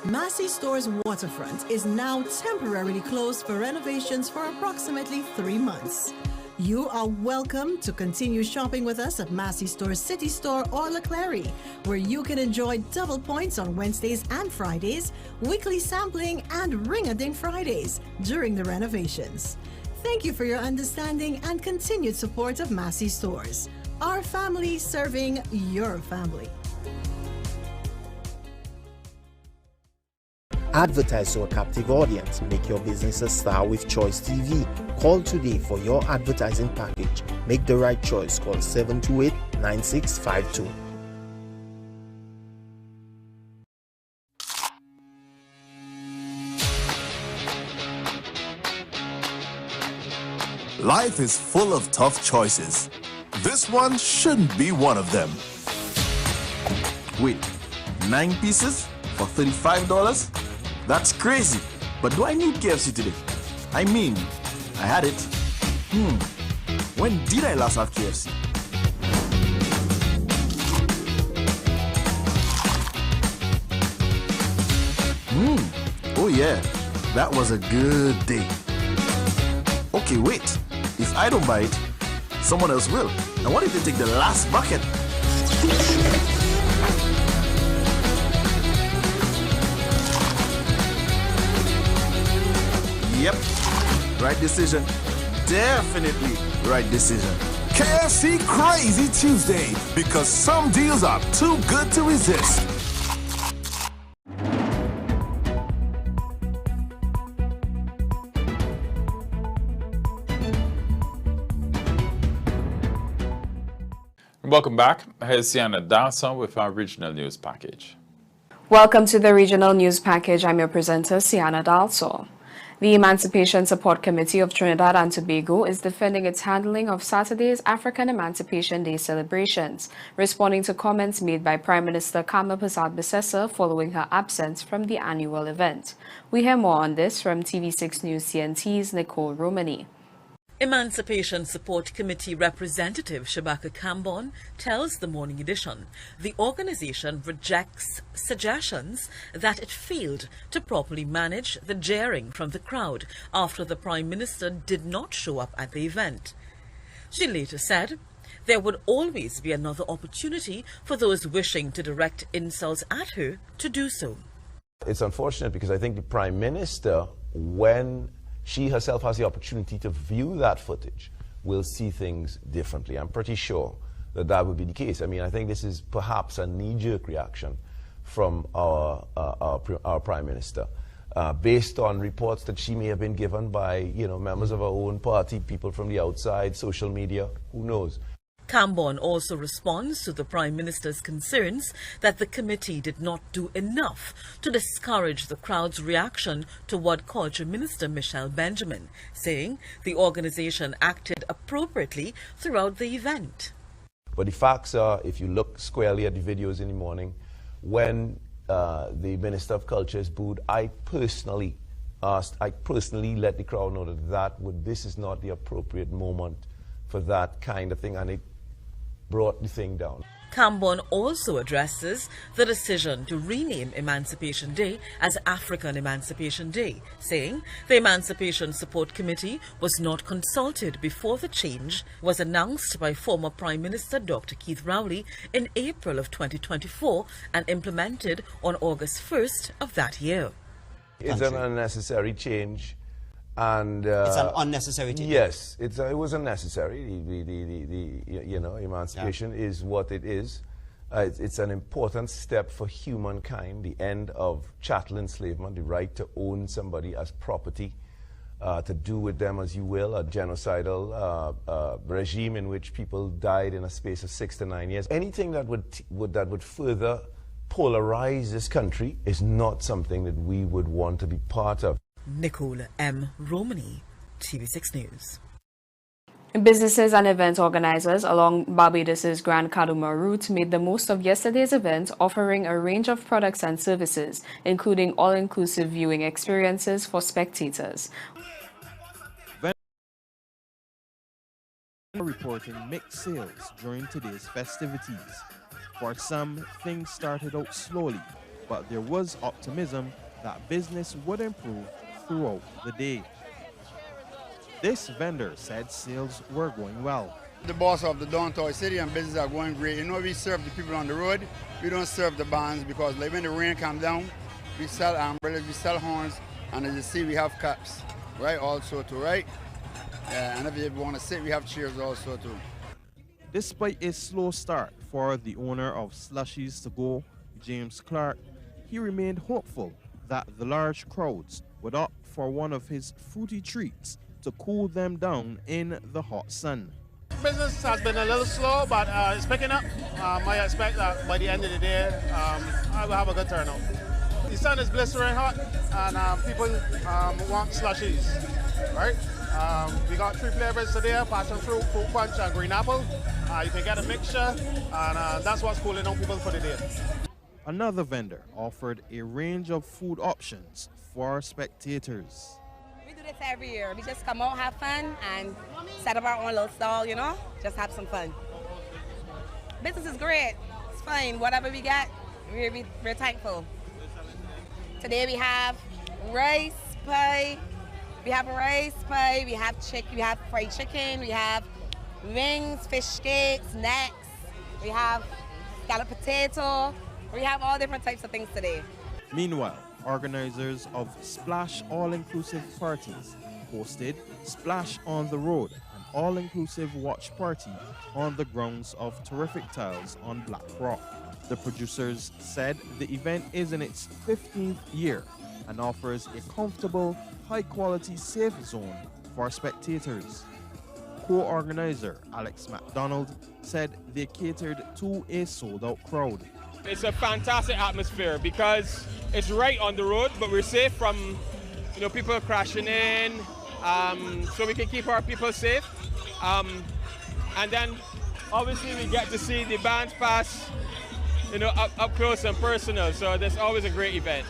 S6: Massey Store's waterfront is now temporarily closed for renovations for approximately 3 months. You are welcome to continue shopping with us at Massey Store City Store or Leclerc, where you can enjoy double points on Wednesdays and Fridays, weekly sampling, and ring-a-ding Fridays during the renovations. Thank you for your understanding and continued support of Massey Stores. Our family serving your family.
S12: Advertise to a captive audience. Make your business a star with Choice TV. Call today for your advertising package. Make the right choice. Call 728-9652.
S13: Life is full of tough choices. This one shouldn't be one of them. Wait, 9 pieces for $35? That's crazy. But do I need KFC today? I mean, I had it. When did I last have KFC? Oh yeah, that was a good day. Okay, wait. If I don't buy it, someone else will. And what if they take the last bucket? Yep, right decision. Definitely right decision. KFC Crazy Tuesday, because some deals are too good to resist.
S2: Welcome back. Here's Sienna Dawson with our regional news package.
S14: Welcome to the regional news package. I'm your presenter, Sienna Dalso. The Emancipation Support Committee of Trinidad and Tobago is defending its handling of Saturday's African Emancipation Day celebrations, responding to comments made by Prime Minister Kama Persad Bissessar following her absence from the annual event. We hear more on this from TV6 News CNT's Nicole Romani.
S15: Emancipation Support Committee representative Shabaka Cambon tells the Morning Edition the organization rejects suggestions that it failed to properly manage the jeering from the crowd after the Prime Minister did not show up at the event. She later said there would always be another opportunity for those wishing to direct insults at her to do so.
S16: It's unfortunate because I think the Prime Minister, when she herself has the opportunity to view that footage, will see things differently. I'm pretty sure that that would be the case. I mean, I think this is perhaps a knee-jerk reaction from our Prime Minister, based on reports that she may have been given by, members of her own party, people from the outside, social media, who knows.
S15: Cambon also responds to the Prime Minister's concerns that the committee did not do enough to discourage the crowd's reaction toward Culture Minister Michelle Benjamin, saying the organization acted appropriately throughout the event.
S16: But the facts are, if you look squarely at the videos in the morning, when the Minister of Culture is booed, I personally let the crowd know that this is not the appropriate moment for that kind of thing, and it brought the thing down.
S15: Cambon also addresses the decision to rename Emancipation Day as African Emancipation Day, saying the Emancipation Support Committee was not consulted before the change was announced by former Prime Minister Dr. Keith Rowley in April of 2024 and implemented on August 1st of that year.
S16: It's an unnecessary change. And
S17: it's an unnecessary change.
S16: Yes, it was unnecessary. The emancipation is what it is, It's an important step for humankind, the end of chattel enslavement, the right to own somebody as property, to do with them as you will, a genocidal regime in which people died in a space of 6 to 9 years. Anything that would further polarize this country is not something that we would want to be part of.
S15: Nicole M. Romani, TV6 News.
S14: Businesses and event organizers along Barbados's Grand Kaduma route made the most of yesterday's event, offering a range of products and services, including all-inclusive viewing experiences for spectators.
S17: Reporting mixed sales during today's festivities. For some, things started out slowly, but there was optimism that business would improve throughout the day. This vendor said sales were going well.
S18: The boss of the downtown city and business are going great. You know, we serve the people on the road. We don't serve the bands because like when the rain comes down, we sell umbrellas, we sell horns, and as you see, we have caps, right? Also too, right? And if you want to sit, we have chairs also too.
S17: Despite a slow start for the owner of Slushies to Go, James Clark, he remained hopeful that the large crowds would opt for one of his fruity treats to cool them down in the hot sun.
S19: Business has been a little slow, but it's picking up. I expect that by the end of the day, I will have a good turnout. The sun is blistering hot, and people want slushies, right? We got 3 flavors today: passion fruit, fruit punch, and green apple. You can get a mixture, and that's what's cooling down people for the day.
S17: Another vendor offered a range of food options for spectators.
S20: We do this every year. We just come out, have fun, and set up our own little stall, you know, just have some fun. Business is great. It's fine. Whatever we get, we're thankful. Today we have rice pie. We have fried chicken, we have wings, fish cakes, snacks, we have scalloped potato, we have all different types of things today.
S17: Meanwhile, organizers of Splash All-Inclusive Parties hosted Splash on the Road, an all-inclusive watch party on the grounds of Terrific Tiles on Black Rock. The producers said the event is in its 15th year and offers a comfortable, high-quality safe zone for spectators. Co-organizer Alex MacDonald said they catered to a sold-out crowd.
S21: It's a fantastic atmosphere because it's right on the road, but we're safe from people crashing in, so we can keep our people safe. And then obviously we get to see the bands pass up close and personal, so there's always a great event.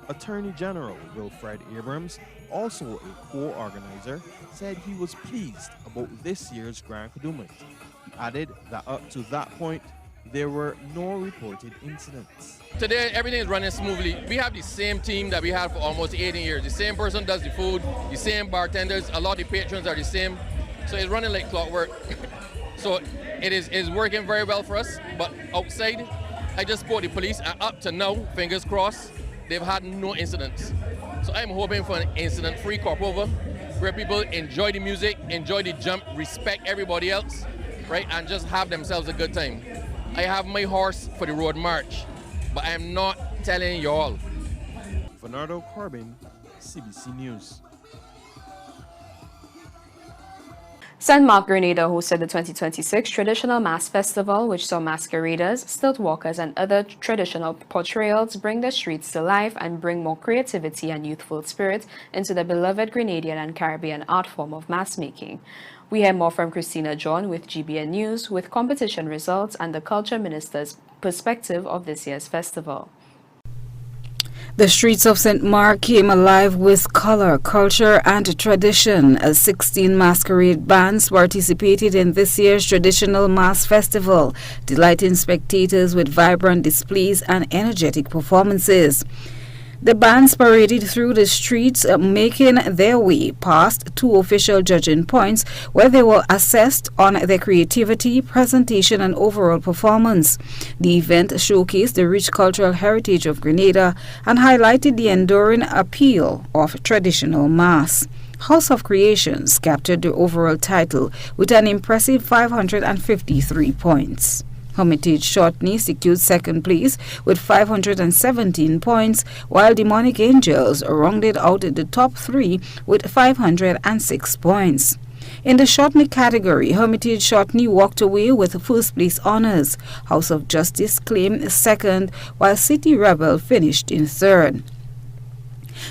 S17: Attorney General Wilfred Abrams, also a co-organizer, said he was pleased about this year's Grand Kaduma. He added that up to that point, there were no reported incidents.
S22: Today, everything is running smoothly. We have the same team that we had for almost 18 years. The same person does the food, the same bartenders, a lot of the patrons are the same. So it's running like clockwork. So it is working very well for us, but outside, I just spoke to the police, and up to now, fingers crossed, they've had no incidents. So I'm hoping for an incident-free Corpover where people enjoy the music, enjoy the jump, respect everybody else, right, and just have themselves a good time. I have my horse for the road march, but I'm not telling y'all.
S17: Bernardo Corbin, CBC News.
S14: St. Mark, Grenada hosted the 2026 Traditional Mass Festival, which saw masqueraders, stilt walkers, and other traditional portrayals bring the streets to life and bring more creativity and youthful spirit into the beloved Grenadian and Caribbean art form of mass making. We hear more from Christina John with GBN News with competition results and the Culture Minister's perspective of this year's festival.
S27: The streets of St. Mark came alive with color, culture, and tradition as 16 masquerade bands participated in this year's traditional mass festival, delighting spectators with vibrant displays and energetic performances. The bands paraded through the streets, making their way past 2 official judging points where they were assessed on their creativity, presentation, and overall performance. The event showcased the rich cultural heritage of Grenada and highlighted the enduring appeal of traditional mass. House of Creations captured the overall title with an impressive 553 points. Hermitage Shortney secured second place with 517 points, while Demonic Angels rounded out the top three with 506 points. In the Shortney category, Hermitage Shortney walked away with first place honours. House of Justice claimed second, while City Rebel finished in third.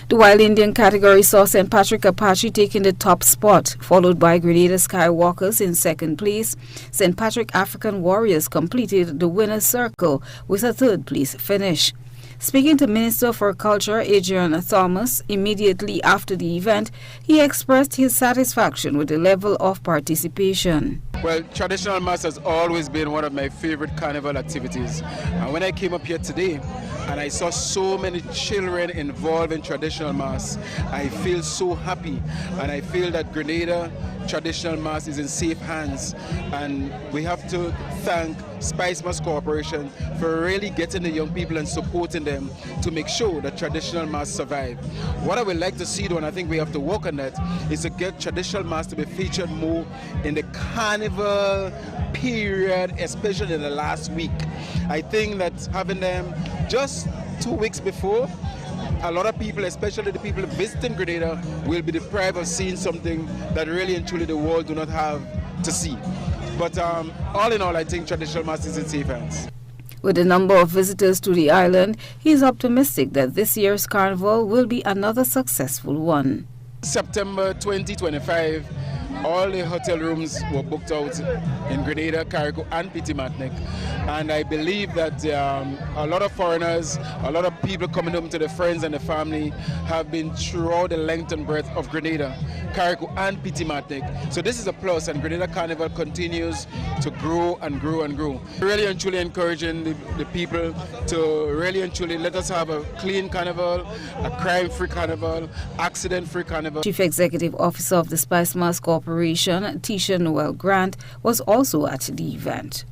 S27: The Wild Indian category saw St. Patrick Apache taking the top spot, followed by Grenada Skywalkers in second place. St. Patrick African Warriors completed the winner's circle with a third place finish. Speaking to Minister for Culture Adrian Thomas immediately after the event, he expressed his satisfaction with the level of participation.
S1: Well, traditional mass has always been one of my favorite carnival activities. And when I came up here today and I saw so many children involved in traditional mass, I feel so happy, and I feel that Grenada traditional mass is in safe hands, and we have to thank Spice Mass Corporation for really getting the young people and supporting them to make sure that traditional mass survive. What I would like to see though, and I think we have to work on that, is to get traditional mass to be featured more in the carnival period, especially in the last week. I think that having them just 2 weeks before, a lot of people, especially the people visiting Grenada, will be deprived of seeing something that really and truly the world do not have to see. But all in all, I think traditional mass is in safe hands.
S27: With the number of visitors to the island, he is optimistic that this year's carnival will be another successful one.
S1: September 2025, all the hotel rooms were booked out in Grenada, Carriacou and Petit Martinique, and I believe that a lot of foreigners, a lot of people coming home to their friends and the family have been throughout the length and breadth of Grenada, Carriacou and Petit Martinique. So this is a plus, and Grenada Carnival continues to grow and grow and grow. Really and truly encouraging the people to really and truly let us have a clean carnival, a crime-free carnival, accident-free carnival.
S27: Chief Executive Officer of the Spice Mass Corporation, Tisha Noel Grant, was also at the event.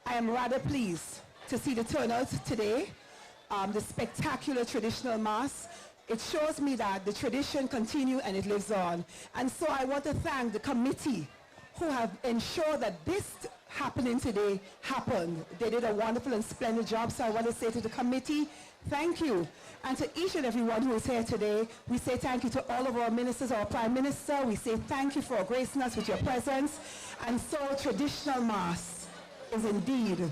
S3: I am rather pleased to see the turnout today, the spectacular traditional mass. It shows me that the tradition continues and it lives on. And so I want to thank the committee who have ensured that this happening today happened. They did a wonderful and splendid job, so I want to say to the committee, thank you. And to each and everyone who is here today, we say thank you to all of our ministers, our Prime Minister. We say thank you for gracing us with your presence. And so traditional mass is indeed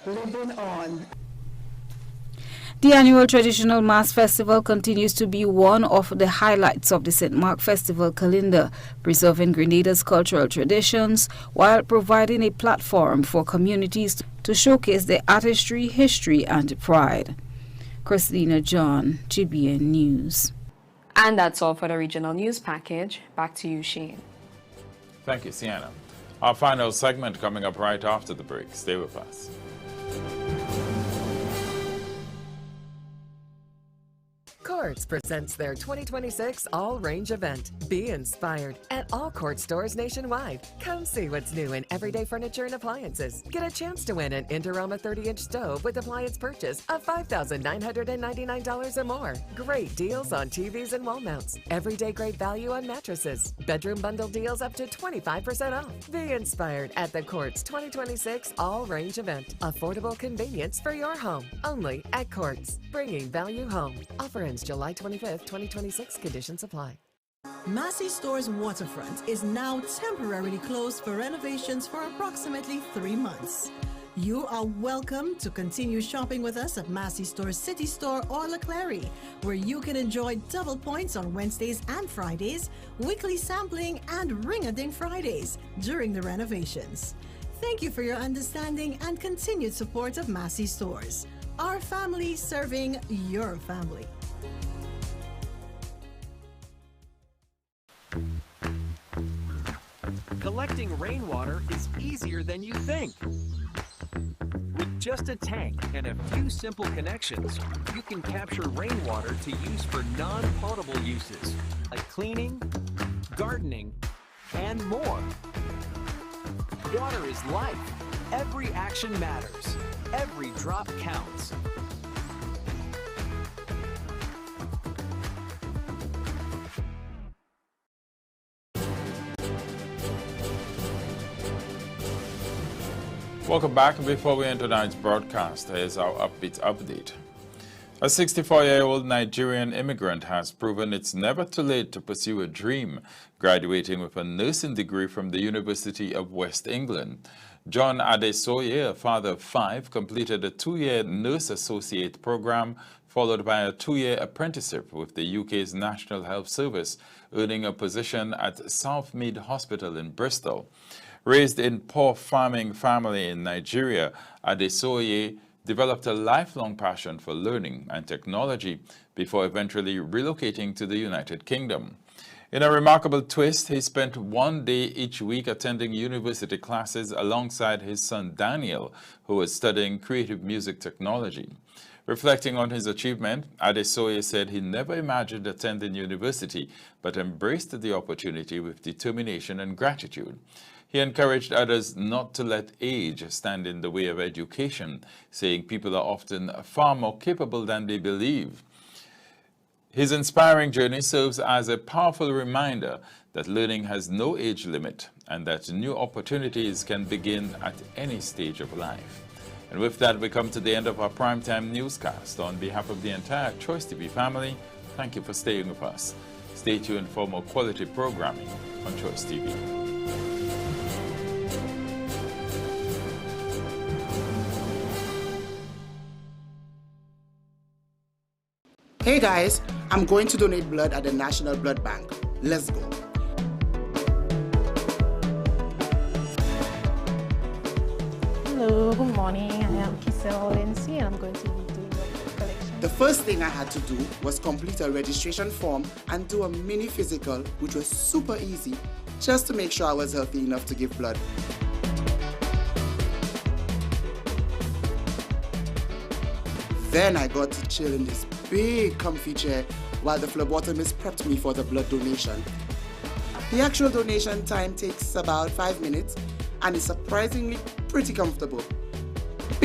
S3: living on.
S27: The annual Traditional Mass Festival continues to be one of the highlights of the St. Mark Festival calendar, preserving Grenada's cultural traditions while providing a platform for communities to showcase their artistry, history, and pride. Christina John, GBN News.
S14: And that's all for the regional news package. Back to you, Shane.
S2: Thank you, Sienna. Our final segment coming up right after the break. Stay with us.
S4: Courts presents their 2026 All-Range event. Be inspired at all Court stores nationwide. Come see what's new in everyday furniture and appliances. Get a chance to win an Indorama 30-inch stove with appliance purchase of $5,999 or more. Great deals on TVs and wall mounts. Everyday great value on mattresses. Bedroom bundle deals up to 25% off. Be inspired at the Courts 2026 All-Range event. Affordable convenience for your home. Only at Courts. Bringing value home. Offer ends July 25th, 2026. Conditions apply.
S6: Massey Store's waterfront is now temporarily closed for renovations for approximately 3 months. You are welcome to continue shopping with us at Massey Store City Store or Leclerc, where you can enjoy double points on Wednesdays and Fridays, weekly sampling, and Ring-a-Ding Fridays during the renovations. Thank you for your understanding and continued support of Massey Stores. Our family serving your family.
S10: Collecting rainwater is easier than you think. With just a tank and a few simple connections, you can capture rainwater to use for non-potable uses, like cleaning, gardening, and more. Water is life. Every action matters. Every drop counts.
S2: Welcome back. Before we enter tonight's broadcast, here's our upbeat update. A 64-year-old Nigerian immigrant has proven it's never too late to pursue a dream, graduating with a nursing degree from the University of West England. John Adesoye, a father of 5, completed a 2-year nurse associate program, followed by a 2-year apprenticeship with the UK's National Health Service, earning a position at Southmead Hospital in Bristol. Raised in poor farming family in Nigeria, Adesoye developed a lifelong passion for learning and technology before eventually relocating to the United Kingdom. In a remarkable twist, he spent 1 day each week attending university classes alongside his son Daniel, who was studying creative music technology. Reflecting on his achievement, Adesoye said he never imagined attending university, but embraced the opportunity with determination and gratitude. He encouraged others not to let age stand in the way of education, saying people are often far more capable than they believe. His inspiring journey serves as a powerful reminder that learning has no age limit and that new opportunities can begin at any stage of life. And with that, we come to the end of our primetime newscast. On behalf of the entire Choice TV family, thank you for staying with us. Stay tuned for more quality programming on Choice TV.
S7: Hey guys, I'm going to donate blood at the National Blood Bank. Let's go.
S8: Hello, good morning. I am Kisel Lindsay and I'm going to be doing the collection.
S7: The first thing I had to do was complete a registration form and do a mini physical, which was super easy, just to make sure I was healthy enough to give blood. Then I got to chill in this big comfy chair while the phlebotomist prepped me for the blood donation. The actual donation time takes about 5 minutes and is surprisingly pretty comfortable.